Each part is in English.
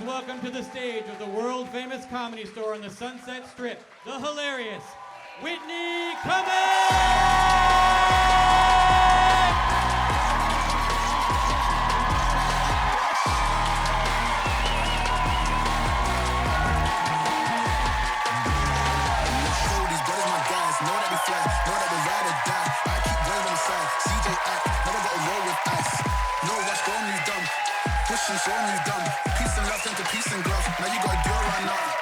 welcome to the stage of the world-famous comedy store on the Sunset Strip, the hilarious Whitney Cummings! Pushing, showing you dumb. Peace and love into peace and growth. Now you got a girl right now.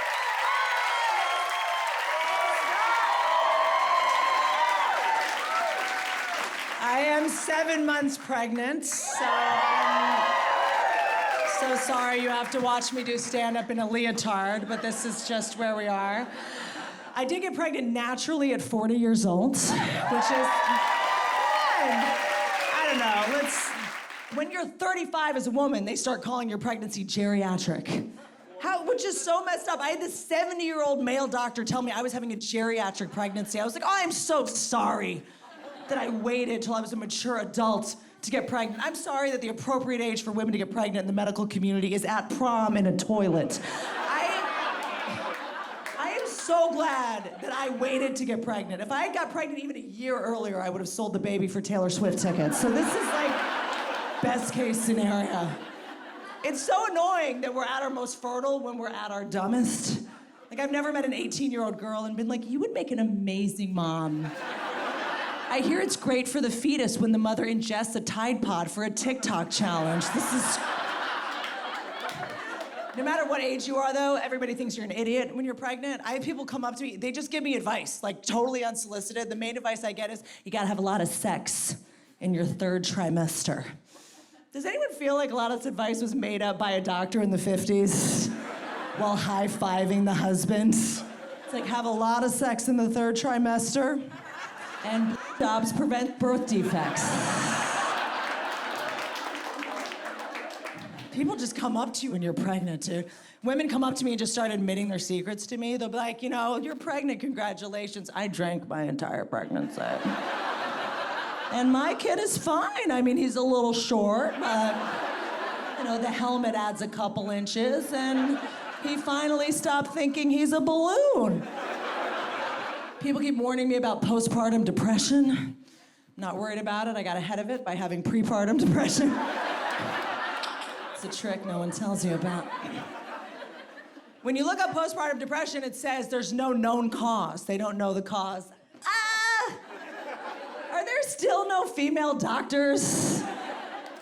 I am 7 months pregnant, so I'm so sorry you have to watch me do stand-up in a leotard, but this is just where we are. I did get pregnant naturally at 40 years old, which is, I don't know, when you're 35 as a woman, they start calling your pregnancy geriatric. Which is so messed up. I had this 70-year-old male doctor tell me I was having a geriatric pregnancy. I was like, oh, I'm so sorry that I waited till I was a mature adult to get pregnant. I'm sorry that the appropriate age for women to get pregnant in the medical community is at prom in a toilet. I am so glad that I waited to get pregnant. If I had got pregnant even a year earlier, I would have sold the baby for Taylor Swift tickets. So this is like best case scenario. It's so annoying that we're at our most fertile when we're at our dumbest. Like, I've never met an 18-year-old girl and been like, you would make an amazing mom. I hear it's great for the fetus when the mother ingests a Tide Pod for a TikTok challenge. This is... No matter what age you are, though, everybody thinks you're an idiot when you're pregnant. I have people come up to me, they just give me advice, like totally unsolicited. The main advice I get is, you gotta have a lot of sex in your 3rd trimester. Does anyone feel like a lot of this advice was made up by a doctor in the 50s while high-fiving the husband? It's like, have a lot of sex in the 3rd trimester, and jobs prevent birth defects. People just come up to you when you're pregnant, dude. Women come up to me and just start admitting their secrets to me. They'll be like, you know, you're pregnant, congratulations. I drank my entire pregnancy. And my kid is fine. I mean, he's a little short, but, you know, the helmet adds a couple inches, and he finally stopped thinking he's a balloon. People keep warning me about postpartum depression. I'm not worried about it. I got ahead of it by having prepartum depression. It's a trick no one tells you about. When you look up postpartum depression, it says there's no known cause. They don't know the cause. Are there still no female doctors?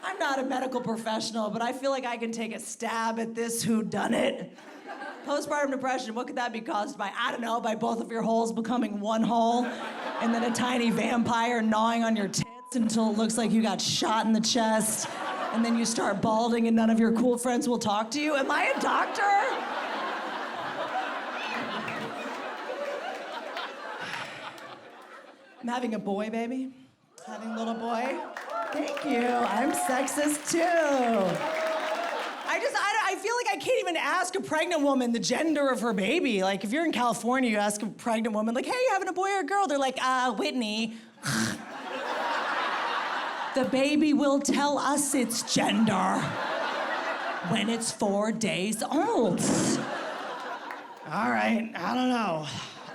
I'm not a medical professional, but I feel like I can take a stab at this whodunit. Postpartum depression, what could that be caused by? I don't know, by both of your holes becoming one hole, and then a tiny vampire gnawing on your tits until it looks like you got shot in the chest, and then you start balding and none of your cool friends will talk to you? Am I a doctor? I'm having a boy, baby. Having a little boy. Thank you. I'm sexist too. I feel like I can't even ask a pregnant woman the gender of her baby. Like, if you're in California, you ask a pregnant woman, like, hey, you having a boy or a girl? They're like, Whitney. The baby will tell us its gender when it's 4 days old. All right, I don't know.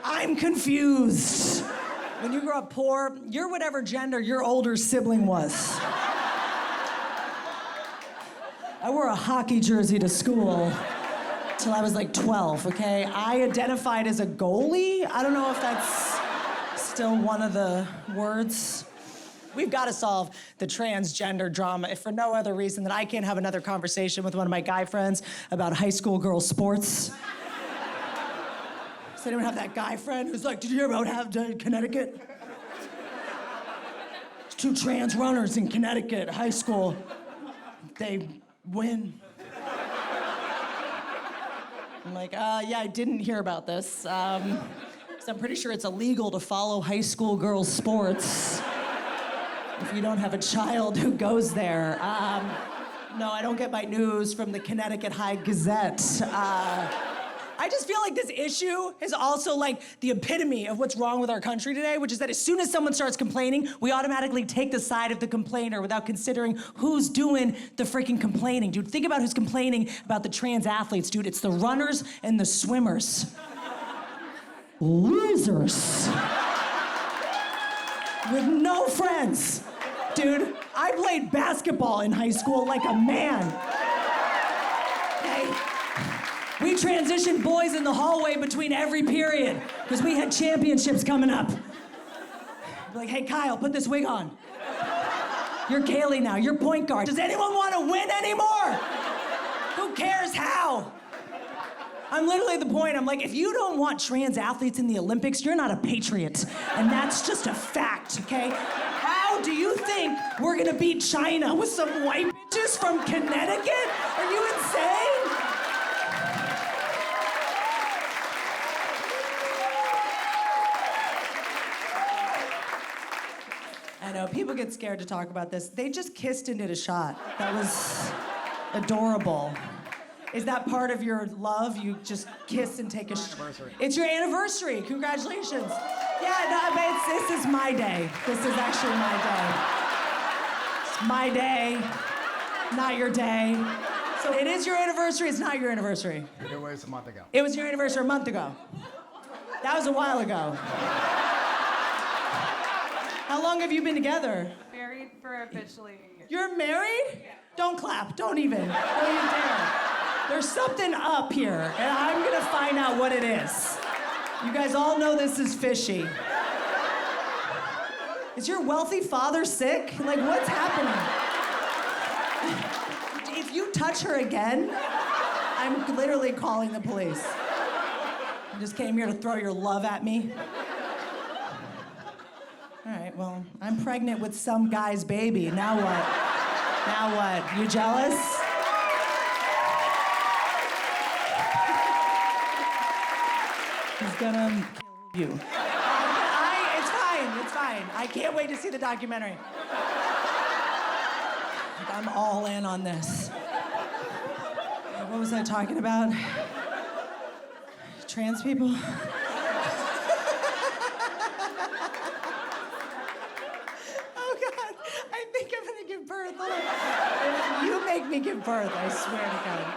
I'm confused. When you grow up poor, you're whatever gender your older sibling was. I wore a hockey jersey to school till I was like 12, okay? I identified as a goalie. I don't know if that's still one of the words. We've got to solve the transgender drama, if for no other reason than I can't have another conversation with one of my guy friends about high school girls' sports. Does anyone have that guy friend who's like, did you hear about Connecticut? 2 trans runners in Connecticut, high school. They win. I'm like, yeah, I didn't hear about this. 'Cause I'm pretty sure it's illegal to follow high school girls' sports if you don't have a child who goes there. No, I don't get my news from the Connecticut High Gazette. I just feel like this issue is also like the epitome of what's wrong with our country today, which is that as soon as someone starts complaining, we automatically take the side of the complainer without considering who's doing the freaking complaining. Dude, think about who's complaining about the trans athletes, dude. It's the runners and the swimmers. Losers. With no friends. Dude, I played basketball in high school like a man. Okay? We transitioned boys in the hallway between every period because we had championships coming up. Like, hey, Kyle, put this wig on. You're Kaylee now, you're point guard. Does anyone want to win anymore? Who cares how? I'm literally at the point, I'm like, if you don't want trans athletes in the Olympics, you're not a patriot. And that's just a fact, okay? How do you think we're gonna beat China with some white bitches from Connecticut? Are you insane? I know, people get scared to talk about this. They just kissed and did a shot. That was adorable. Is that part of your love? You just kiss and take a shot? It's your anniversary. Congratulations. Yeah, no, but this is my day. This is actually my day. It's my day, not your day. So it is your anniversary, it's not your anniversary. It was a month ago. It was your anniversary a month ago. That was a while ago. How long have you been together? Married for officially a year. You're married? Don't clap, don't even dare. There's something up here, and I'm gonna find out what it is. You guys all know this is fishy. Is your wealthy father sick? Like, what's happening? If you touch her again, I'm literally calling the police. You just came here to throw your love at me. All right, well, I'm pregnant with some guy's baby. Now what? Now what? You jealous? He's gonna kill you. It's fine. I can't wait to see the documentary. Like, I'm all in on this. What was I talking about? Trans people? I think I'm gonna give birth. If you make me give birth, I swear to God.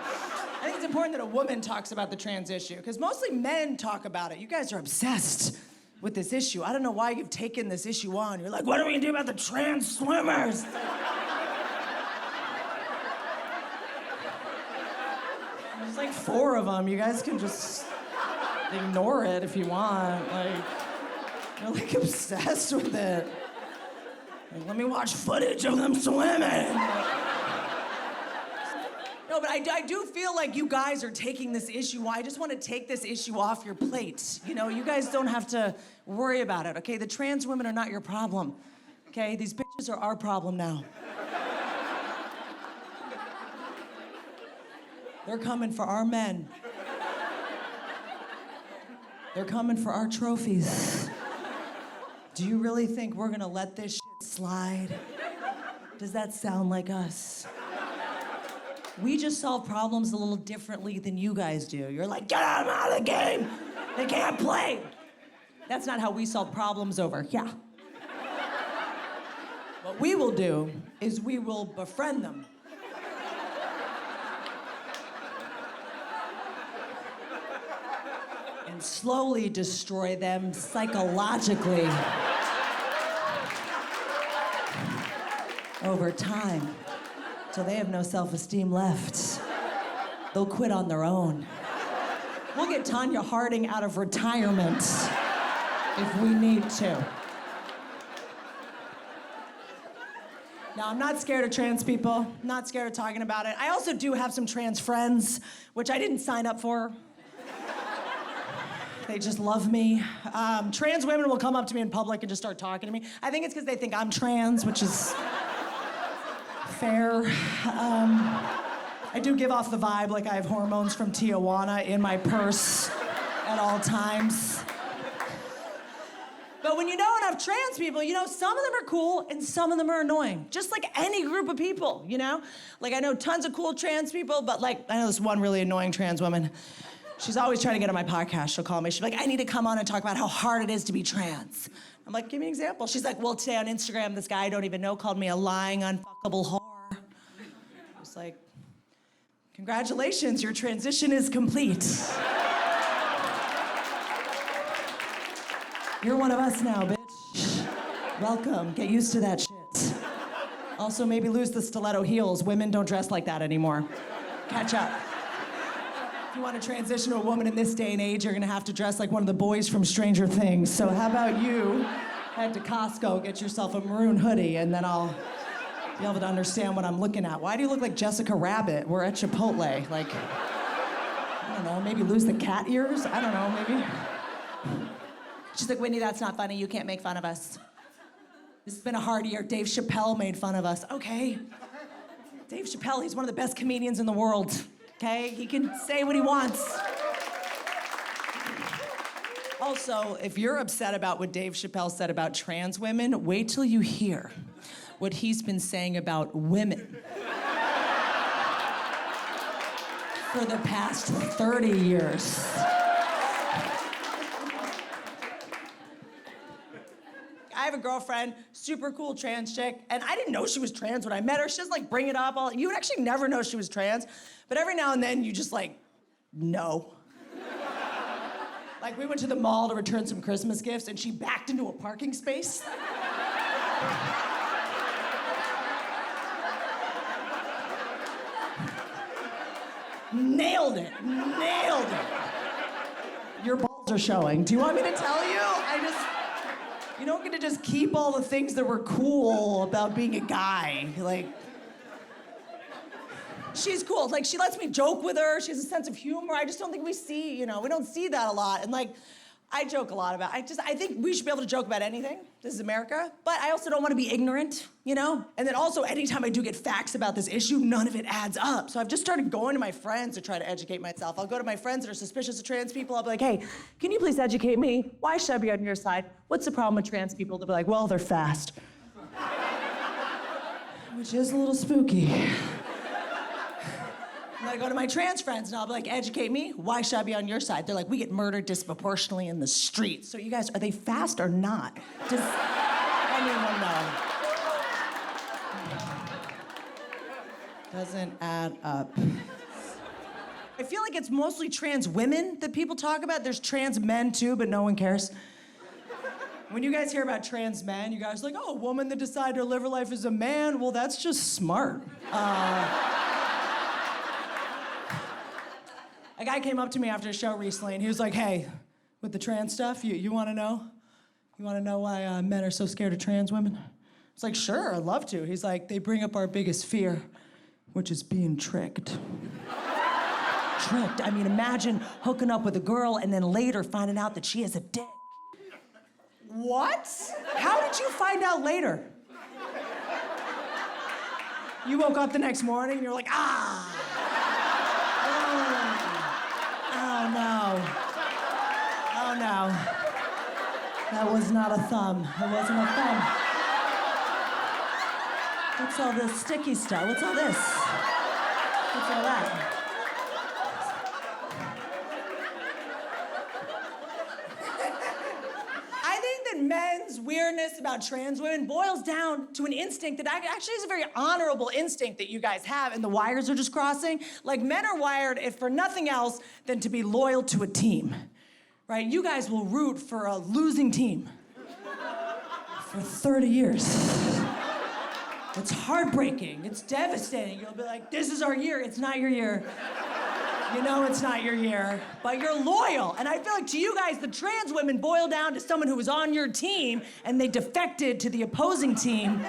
I think it's important that a woman talks about the trans issue, because mostly men talk about it. You guys are obsessed with this issue. I don't know why you've taken this issue on. You're like, what are we gonna do about the trans swimmers? There's like 4 of them. You guys can just ignore it if you want. Like, you're like obsessed with it. Like, let me watch footage of them swimming. No, but I do feel like you guys are taking this issue. I just want to take this issue off your plate. You know, you guys don't have to worry about it, okay? The trans women are not your problem, okay? These bitches are our problem now. They're coming for our men. They're coming for our trophies. Do you really think we're gonna let this shit slide? Does that sound like us? We just solve problems a little differently than you guys do. You're like, get them out of the game! They can't play! That's not how we solve problems over here. What we will do is we will befriend them. And slowly destroy them psychologically. Over time, till they have no self-esteem left. They'll quit on their own. We'll get Tanya Harding out of retirement if we need to. Now, I'm not scared of trans people, not scared of talking about it. I also do have some trans friends, which I didn't sign up for. They just love me. Trans women will come up to me in public and just start talking to me. I think it's because they think I'm trans, which is fair. I do give off the vibe like I have hormones from Tijuana in my purse at all times. But when you know enough trans people, you know, some of them are cool and some of them are annoying. Just like any group of people, you know? Like, I know tons of cool trans people, but like, I know this one really annoying trans woman. She's always trying to get on my podcast. She'll call me. She'll be like, I need to come on and talk about how hard it is to be trans. I'm like, give me an example. She's like, well, today on Instagram, this guy I don't even know called me a lying, unfuckable whore. I was like, congratulations, your transition is complete. You're one of us now, bitch. Welcome. Get used to that shit. Also, maybe lose the stiletto heels. Women don't dress like that anymore. Catch up. If you want to transition to a woman in this day and age, you're gonna have to dress like one of the boys from Stranger Things. So how about you head to Costco, get yourself a maroon hoodie, and then I'll be able to understand what I'm looking at. Why do you look like Jessica Rabbit? We're at Chipotle. Like, I don't know, maybe lose the cat ears? I don't know, maybe. She's like, Whitney, that's not funny. You can't make fun of us. This has been a hard year. Dave Chappelle made fun of us. Okay. Dave Chappelle, he's one of the best comedians in the world. Okay? He can say what he wants. Also, if you're upset about what Dave Chappelle said about trans women, wait till you hear what he's been saying about women for the past 30 years. I have a girlfriend, super cool trans chick, and I didn't know she was trans when I met her. She doesn't like bring it up. You would actually never know she was trans, but every now and then you just like know. Like we went to the mall to return some Christmas gifts and she backed into a parking space. Nailed it, nailed it. Your balls are showing. Do you want me to tell you? You don't get to just keep all the things that were cool about being a guy. Like, she's cool. Like, she lets me joke with her. She has a sense of humor. I just don't think we see, we don't see that a lot. And like, I joke a lot about I think we should be able to joke about anything. This is America. But I also don't want to be ignorant, And then also, anytime I do get facts about this issue, none of it adds up. So I've just started going to my friends to try to educate myself. I'll go to my friends that are suspicious of trans people. I'll be like, hey, can you please educate me? Why should I be on your side? What's the problem with trans people? They'll be like, well, they're fast. Which is a little spooky. And I go to my trans friends and I'll be like, educate me. Why should I be on your side? They're like, we get murdered disproportionately in the streets. So you guys, are they fast or not? Does anyone know? Doesn't add up. I feel like it's mostly trans women that people talk about. There's trans men too, but no one cares. When you guys hear about trans men, you guys are like, oh, a woman that decided to live her life as a man. Well, that's just smart. A guy came up to me after a show recently, and he was like, hey, with the trans stuff, you want to know? You want to know why men are so scared of trans women? I was like, sure, I'd love to. He's like, they bring up our biggest fear, which is being tricked. Tricked. I mean, imagine hooking up with a girl and then later finding out that she has a dick. What? How did you find out later? You woke up the next morning and you're like, ah. Oh no. Oh no. That was not a thumb. It wasn't a thumb. What's all this sticky stuff? What's all this? What's all that? I think that men's weirdness about trans women boils down to an instinct that actually is a very honorable instinct that you guys have, and the wires are just crossing. Like, men are wired, if for nothing else, than to be loyal to a team, right? You guys will root for a losing team for 30 years. It's heartbreaking. It's devastating. You'll be like, this is our year. It's not your year. You know it's not your year, but you're loyal. And I feel like to you guys, the trans women boil down to someone who was on your team and they defected to the opposing team,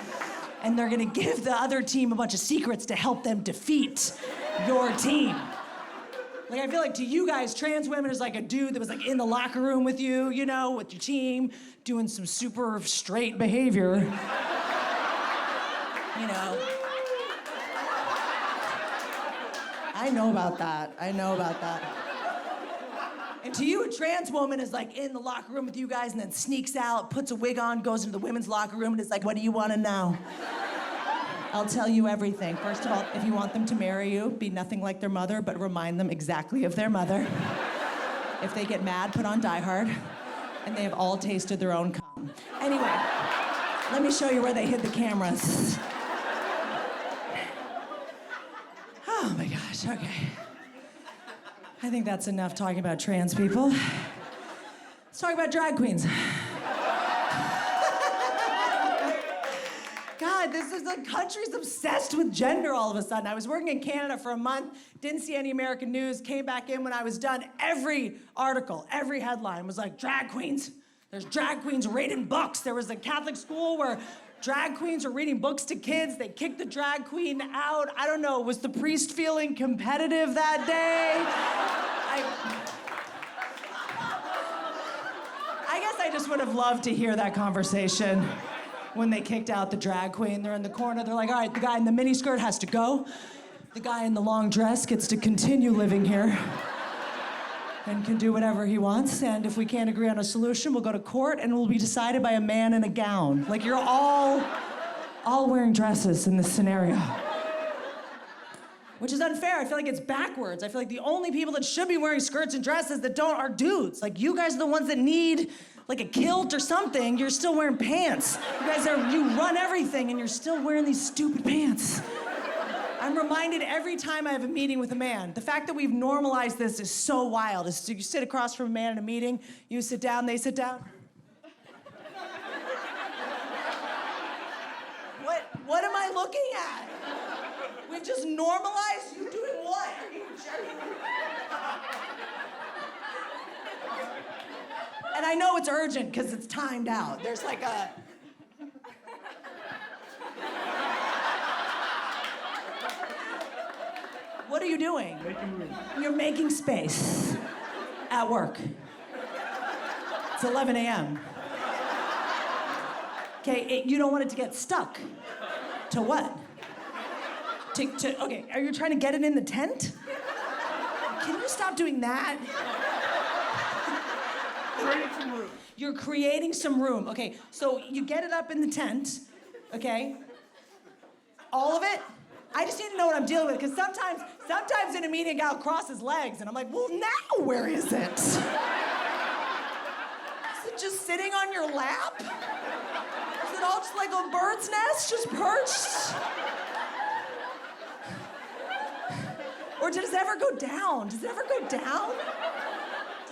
and they're gonna give the other team a bunch of secrets to help them defeat your team. Like, I feel like to you guys, trans women is like a dude that was like in the locker room with you, with your team, doing some super straight behavior. I know about that. And to you, a trans woman is like in the locker room with you guys and then sneaks out, puts a wig on, goes into the women's locker room and is like, what do you want to know? I'll tell you everything. First of all, if you want them to marry you, be nothing like their mother, but remind them exactly of their mother. If they get mad, put on Die Hard. And they have all tasted their own cum. Anyway, let me show you where they hid the cameras. Oh my gosh, okay. I think that's enough talking about trans people. Let's talk about drag queens. God, the country's obsessed with gender all of a sudden. I was working in Canada for a month, didn't see any American news, came back in when I was done. Every article, every headline was like, drag queens. There's drag queens reading books. There was a Catholic school where drag queens were reading books to kids. They kicked the drag queen out. I don't know, was the priest feeling competitive that day? I guess I just would have loved to hear that conversation. When they kicked out the drag queen, they're in the corner, they're like, all right, the guy in the miniskirt has to go. The guy in the long dress gets to continue living here and can do whatever he wants. And if we can't agree on a solution, we'll go to court and it will be decided by a man in a gown. Like, you're all wearing dresses in this scenario. Which is unfair. I feel like it's backwards. I feel like the only people that should be wearing skirts and dresses that don't are dudes. Like, you guys are the ones that need like a kilt or something. You're still wearing pants. You run everything and you're still wearing these stupid pants. I'm reminded every time I have a meeting with a man. The fact that we've normalized this is so wild. It's, you sit across from a man in a meeting, you sit down, they sit down. What am I looking at? We've just normalized you doing what? And I know it's urgent because it's timed out. There's like a... What are you doing? Making room. You're making space at work. It's 11 a.m. Okay, you don't want it to get stuck. To what? Okay, are you trying to get it in the tent? Can you stop doing that? Creating some room. You're creating some room. Okay, so you get it up in the tent, okay? All of it? I just need to know what I'm dealing with, because sometimes in a meeting, a guy will cross his legs, and I'm like, well, now where is it? Is it just sitting on your lap? Is it all just like a bird's nest, just perched? Or does it ever go down? Does it ever go down?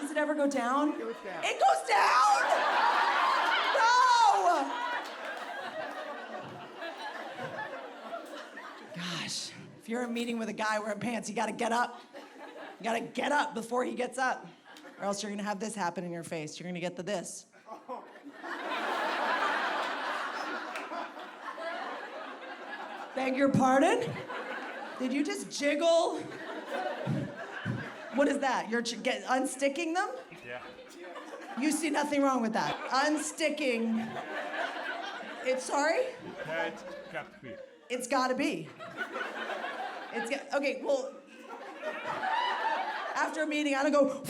Does it ever go down? It goes down. It goes down? No! Gosh, if you're in a meeting with a guy wearing pants, you gotta get up. You gotta get up before he gets up. Or else you're gonna have this happen in your face. You're gonna get the this. Beg your pardon? Did you just jiggle? What is that? You're unsticking them? Yeah. You see nothing wrong with that. Unsticking. It's sorry? It's got to be. It's gotta be. Okay, well, after a meeting, I don't go.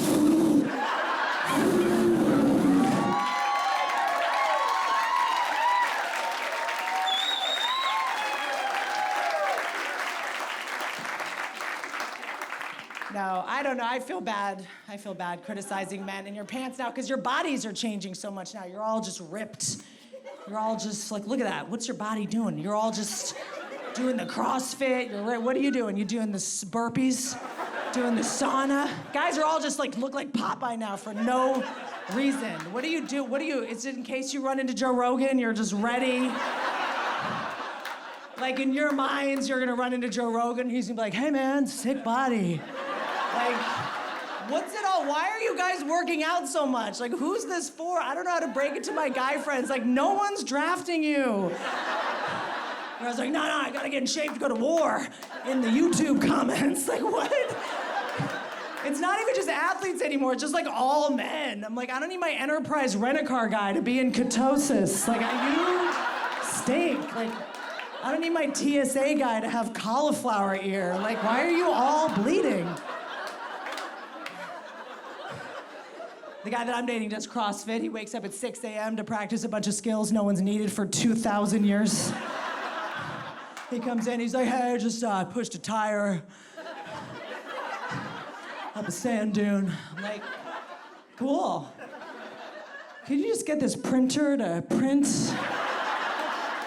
No, I don't know. I feel bad. I feel bad criticizing men in your pants now because your bodies are changing so much now. You're all just ripped. You're all just like, look at that. What's your body doing? You're all just doing the CrossFit. What are you doing? You doing the burpees? Doing the sauna? Guys are all just like, look like Popeye now for no reason. What do you do? Is it in case you run into Joe Rogan, you're just ready? Like in your minds, you're gonna run into Joe Rogan, he's gonna be like, hey man, sick body. Like, what's it all? Why are you guys working out so much? Like, who's this for? I don't know how to break it to my guy friends. Like, no one's drafting you. And I was like, no, I gotta get in shape to go to war. In the YouTube comments, like, what? It's not even just athletes anymore, it's just like all men. I'm like, I don't need my Enterprise rent-a-car guy to be in ketosis. Like, you stink. Like, I don't need my TSA guy to have cauliflower ear. Like, why are you all bleeding? The guy that I'm dating does CrossFit. He wakes up at 6 a.m. to practice a bunch of skills no one's needed for 2,000 years. He comes in, he's like, hey, I just pushed a tire up a sand dune. I'm like, Cool. Could you just get this printer to print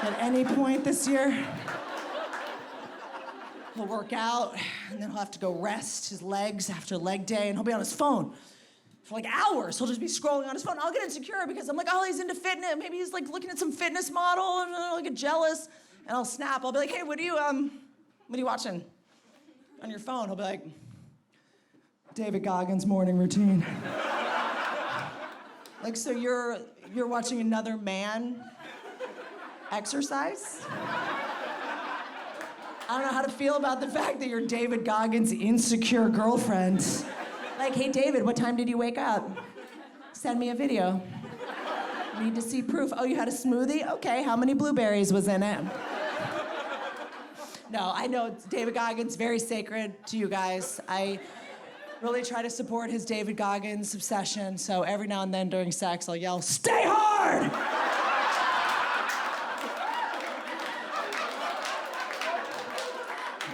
at any point this year? He'll work out, and then he'll have to go rest his legs after leg day, and he'll be on his phone for like hours. He'll just be scrolling on his phone. I'll get insecure because I'm like, oh, he's into fitness. Maybe he's like looking at some fitness model, and I'll get jealous, and I'll snap. I'll be like, hey, what are you watching on your phone? He'll be like, David Goggins' morning routine. Like, so you're watching another man exercise? I don't know how to feel about the fact that you're David Goggins' insecure girlfriend. Like, hey, David, what time did you wake up? Send me a video. Need to see proof. Oh, you had a smoothie? Okay, how many blueberries was in it? No, I know David Goggins, very sacred to you guys. I really try to support his David Goggins obsession, so every now and then during sex, I'll yell, stay hard!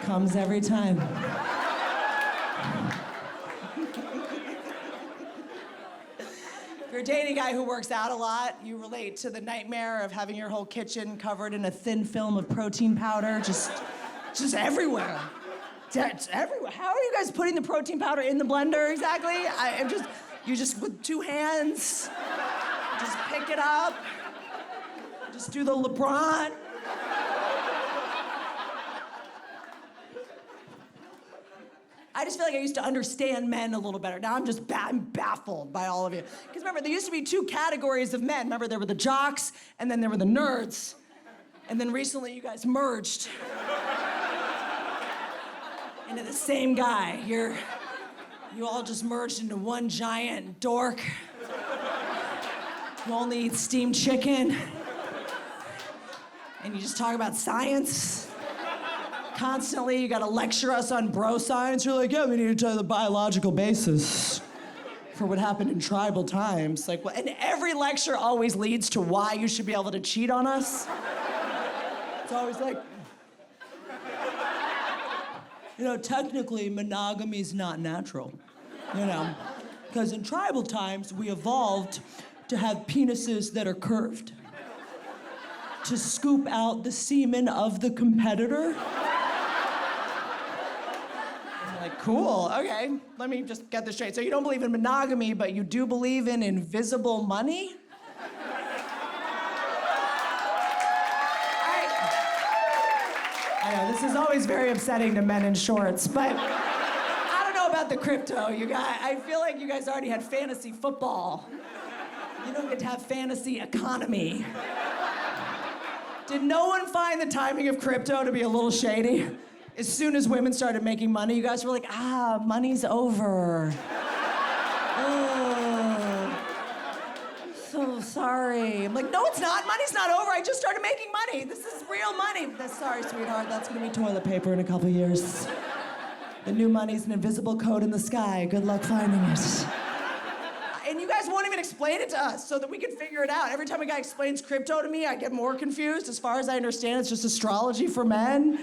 Comes every time. If you're dating a guy who works out a lot, you relate to the nightmare of having your whole kitchen covered in a thin film of protein powder, just everywhere. It's everywhere. How are you guys putting the protein powder in the blender exactly? You just with two hands, just pick it up, just do the LeBron. I just feel like I used to understand men a little better. Now I'm baffled by all of you. Because remember, there used to be two categories of men. Remember, there were the jocks, and then there were the nerds. And then recently, you guys merged into the same guy. You all just merged into one giant dork who only eats steamed chicken. And you just talk about science. Constantly, you gotta lecture us on bro science. You're like, yeah, we need to tell you the biological basis for what happened in tribal times. Like, and every lecture always leads to why you should be able to cheat on us. It's always like, technically, monogamy's not natural, because in tribal times, we evolved to have penises that are curved to scoop out the semen of the competitor. Like, cool, okay, let me just get this straight. So you don't believe in monogamy, but you do believe in invisible money? I know, this is always very upsetting to men in shorts, but I don't know about the crypto, you guys. I feel like you guys already had fantasy football. You don't get to have fantasy economy. Did no one find the timing of crypto to be a little shady? As soon as women started making money, you guys were like, money's over. Oh, so sorry. I'm like, no, it's not. Money's not over. I just started making money. This is real money. Sorry, sweetheart. That's gonna be toilet paper in a couple years. The new money's an invisible code in the sky. Good luck finding it. And you guys won't even explain it to us so that we can figure it out. Every time a guy explains crypto to me, I get more confused. As far as I understand, it's just astrology for men.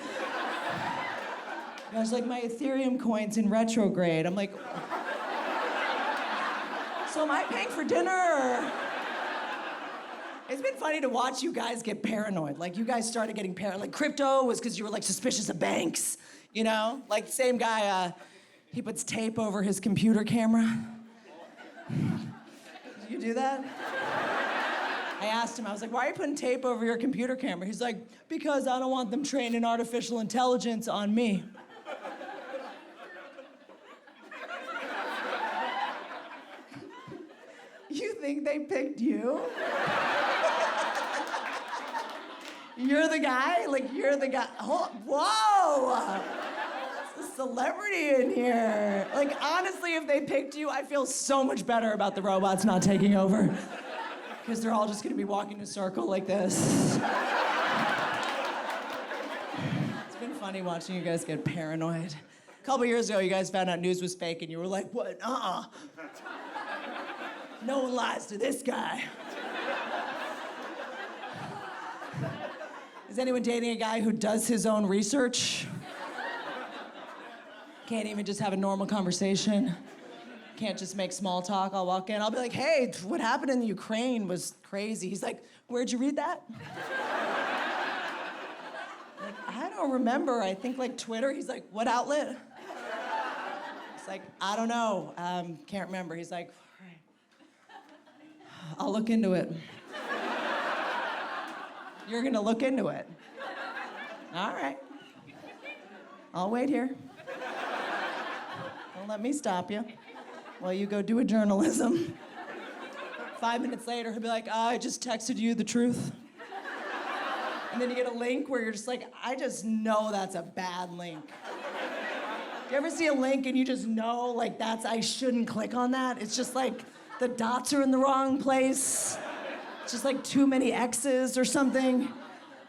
I was like, my Ethereum coin's in retrograde. I'm like, so am I paying for dinner? Or... It's been funny to watch you guys get paranoid. Like, you guys started getting paranoid. Like, crypto was because you were, like, suspicious of banks, Like, the same guy, he puts tape over his computer camera. Did you do that? I asked him, I was like, why are you putting tape over your computer camera? He's like, because I don't want them training artificial intelligence on me. You think they picked you? You're the guy? Like, you're the guy? Whoa! There's a celebrity in here. Like, honestly, if they picked you, I feel so much better about the robots not taking over. Because they're all just gonna be walking in a circle like this. It's been funny watching you guys get paranoid. A couple years ago, you guys found out news was fake, and you were like, what? No one lies to this guy. Is anyone dating a guy who does his own research? Can't even just have a normal conversation? can't just make small talk. I'll walk in, I'll be like, hey, what happened in the Ukraine was crazy. He's like, where'd you read that? Like, I don't remember. I think like Twitter. He's like, what outlet? It's like, I don't know. Can't remember. He's like, all right. I'll look into it. You're gonna look into it. All right. I'll wait here. Don't let me stop you while you go do a journalism. 5 minutes later, he'll be like, I just texted you the truth. And then you get a link where you're just like, I just know that's a bad link. Do you ever see a link and you just know, like, I shouldn't click on that? It's just like the dots are in the wrong place. It's just like too many X's or something.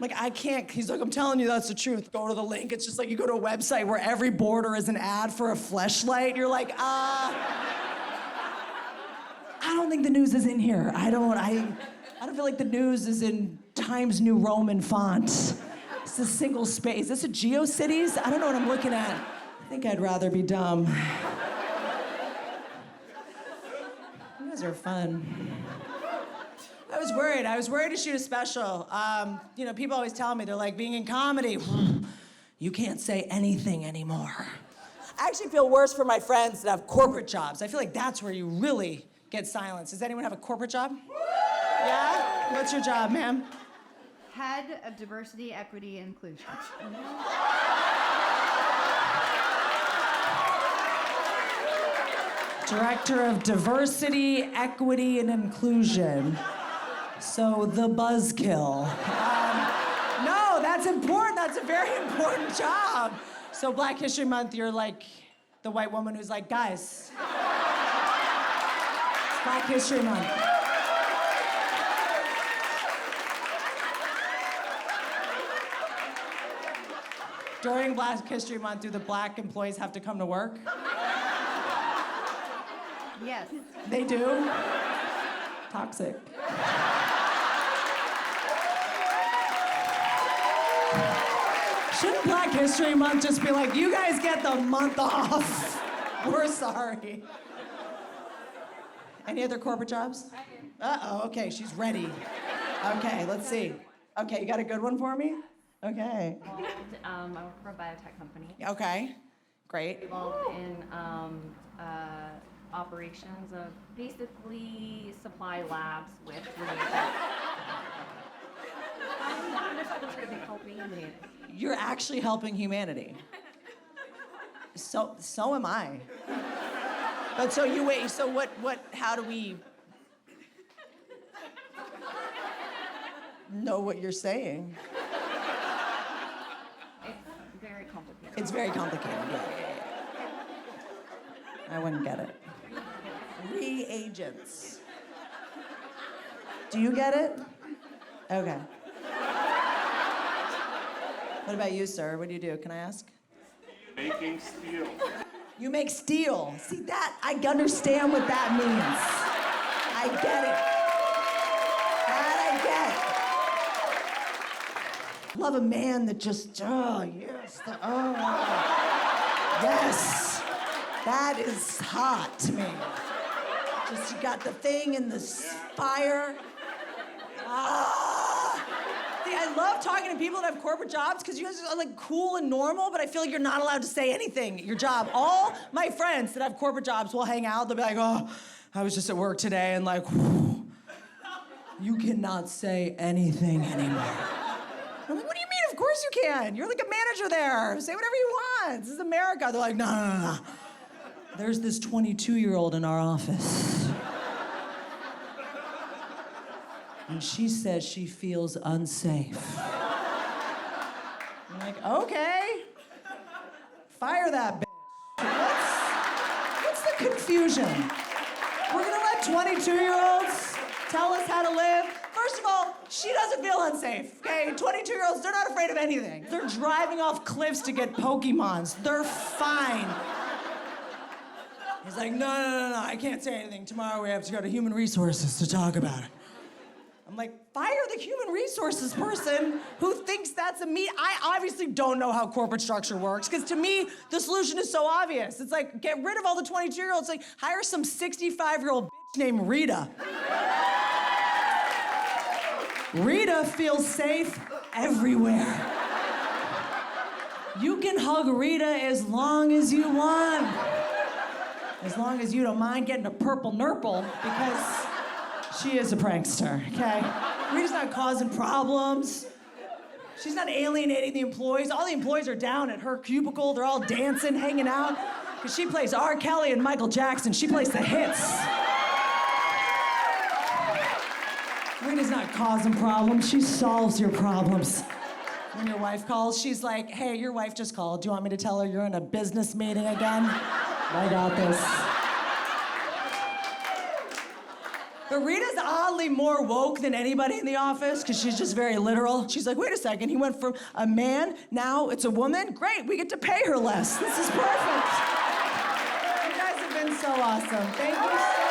Like, I can't, he's like, I'm telling you that's the truth. Go to the link. It's just like you go to a website where every border is an ad for a fleshlight. You're like, I don't think the news is in here. I don't feel like the news is in Times New Roman font. It's a single space. Is this a GeoCities? I don't know what I'm looking at. I think I'd rather be dumb. You guys are fun. I was worried to shoot a special. You know, people always tell me, they're like, being in comedy, you can't say anything anymore. I actually feel worse for my friends that have corporate jobs. I feel like that's where you really get silenced. Does anyone have a corporate job? Yeah? What's your job, ma'am? Head of Diversity, Equity, and Inclusion. Director of Diversity, Equity, and Inclusion. So the buzzkill. No, that's important. That's a very important job. So Black History Month, you're like the white woman who's like, guys, it's Black History Month. During Black History Month, do the black employees have to come to work? Yes. They do? Toxic. Shouldn't Black History Month just be like, you guys get the month off? We're sorry. Any other corporate jobs? Uh-oh, okay, she's ready. Okay, let's see. Okay, you got a good one for me? Okay. I work for a biotech company. Okay, great. Involved in operations of basically supply labs with reagents. I'm just going to help humanity. You're actually helping humanity. So am I. But so you wait, so how do we know what you're saying? It's very complicated. It's very complicated, yeah. I wouldn't get it. Reagents. Do you get it? Okay. What about you, sir? What do you do? Can I ask? Making steel. You make steel. See that? I understand what that means. I get it. That I get. Love a man that just, oh, yes. Yes. That is hot to me. Just you got the thing and the fire. See, I love talking to people that have corporate jobs because you guys are like cool and normal, but I feel like you're not allowed to say anything at your job. All my friends that have corporate jobs will hang out. They'll be like, oh, I was just at work today and like, whew, you cannot say anything anymore. I'm like, what do you mean? Of course you can. You're like a manager there. Say whatever you want. This is America. They're like, no. There's this 22-year-old in our office. And she says she feels unsafe. I'm like, okay. Fire that bitch. What's the confusion? We're gonna let 22-year-olds tell us how to live? First of all, she doesn't feel unsafe, okay? 22-year-olds, they're not afraid of anything. They're driving off cliffs to get Pokemons. They're fine. He's like, no, I can't say anything. Tomorrow we have to go to Human Resources to talk about it. I'm like, fire the human resources person who thinks that's a me. I obviously don't know how corporate structure works, because to me, the solution is so obvious. It's like, get rid of all the 22-year-olds, like, hire some 65-year-old bitch named Rita. Rita feels safe everywhere. You can hug Rita as long as you want. As long as you don't mind getting a purple nurple, because she is a prankster, okay? Rita's not causing problems. She's not alienating the employees. All the employees are down at her cubicle. They're all dancing, hanging out, because she plays R. Kelly and Michael Jackson. She plays the hits. Rita's not causing problems. She solves your problems. When your wife calls, she's like, hey, your wife just called. Do you want me to tell her you're in a business meeting again? I got this. But Rita's oddly more woke than anybody in the office, because she's just very literal. She's like, wait a second, he went from a man, now it's a woman? Great, we get to pay her less. This is perfect. You guys have been so awesome. Thank you so much.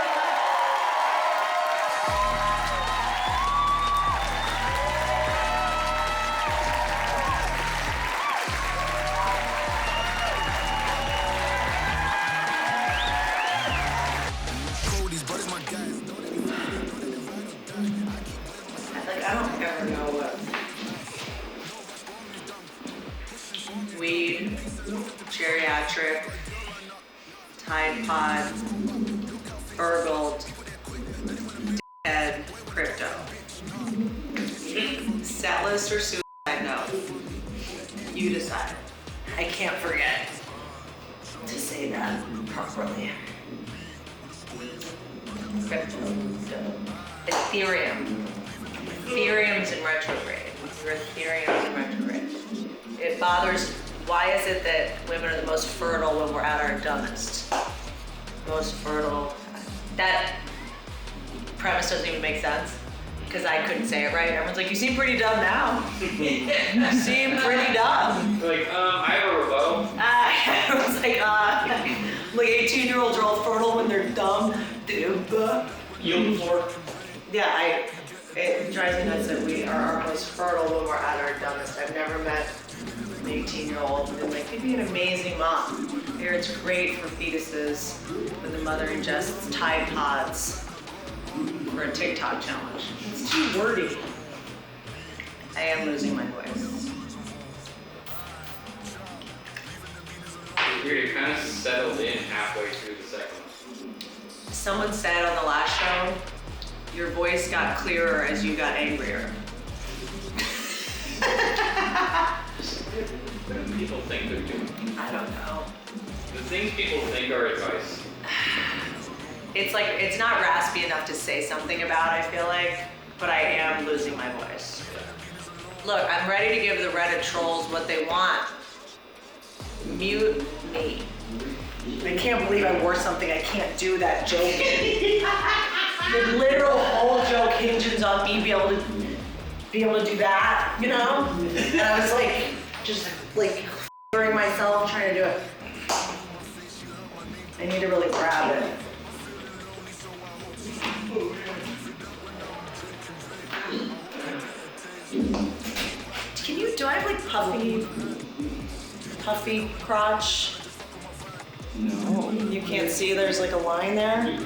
I don't ever know what weed, geriatric, Tide Pod, burgled, dead, crypto. Set list or suicide note? You decide. I can't forget to say that properly. Crypto. Ethereum. Ethereum's in retrograde. Your Ethereum's in retrograde. It bothers, why is it that women are the most fertile when we're at our dumbest? Most fertile. That premise doesn't even make sense, because I couldn't say it right. Everyone's like, you seem pretty dumb now. You seem pretty dumb. Like, I have a rebuttal. Everyone's like 18-year-olds are all fertile when they're dumb. Yield the floor. Yeah, it drives me nuts that we are our most fertile when we're at our dumbest. I've never met an 18-year-old and been like, you'd be an amazing mom. Here it's great for fetuses when the mother ingests Tide Pods for a TikTok challenge. It's too wordy. I am losing my voice. You kind of settled in halfway through the second one. Someone said on the last show, your voice got clearer as you got angrier. People think they're doing. I don't know. The things people think are advice. It's like, it's not raspy enough to say something about, I feel like, but I am losing my voice. Look, I'm ready to give the Reddit trolls what they want. Mute me. I can't believe I wore something I can't do that joke in. The literal whole joke hinges on me being able to do that, you know? And I was like, just like f***ing myself trying to do it. I need to really grab it. Do I have like puffy crotch? No. You can't see there's like a line there?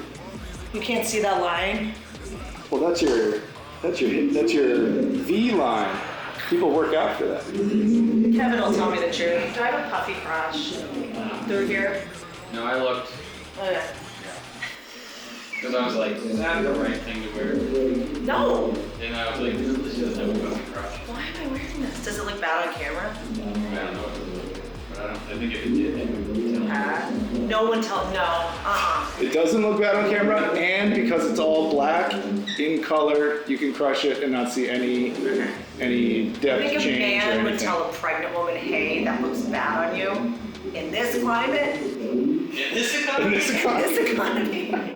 You can't see that line? Well, that's your V line. People work out for that. Kevin will tell me the truth. Do I have a puffy crotch through here? No, I looked. Okay. Because I was like, is that the right thing to wear? No. And I was like, this doesn't have a puffy crotch. Why am I wearing this? Does it look bad on camera? I don't know. But I think if it did, then No one tell, no, It doesn't look bad on camera, and because it's all black in color, you can crush it and not see any depth I think a change or man would anything. tell a pregnant woman, hey, that looks bad on you. In this climate, in this economy? In this economy. this economy.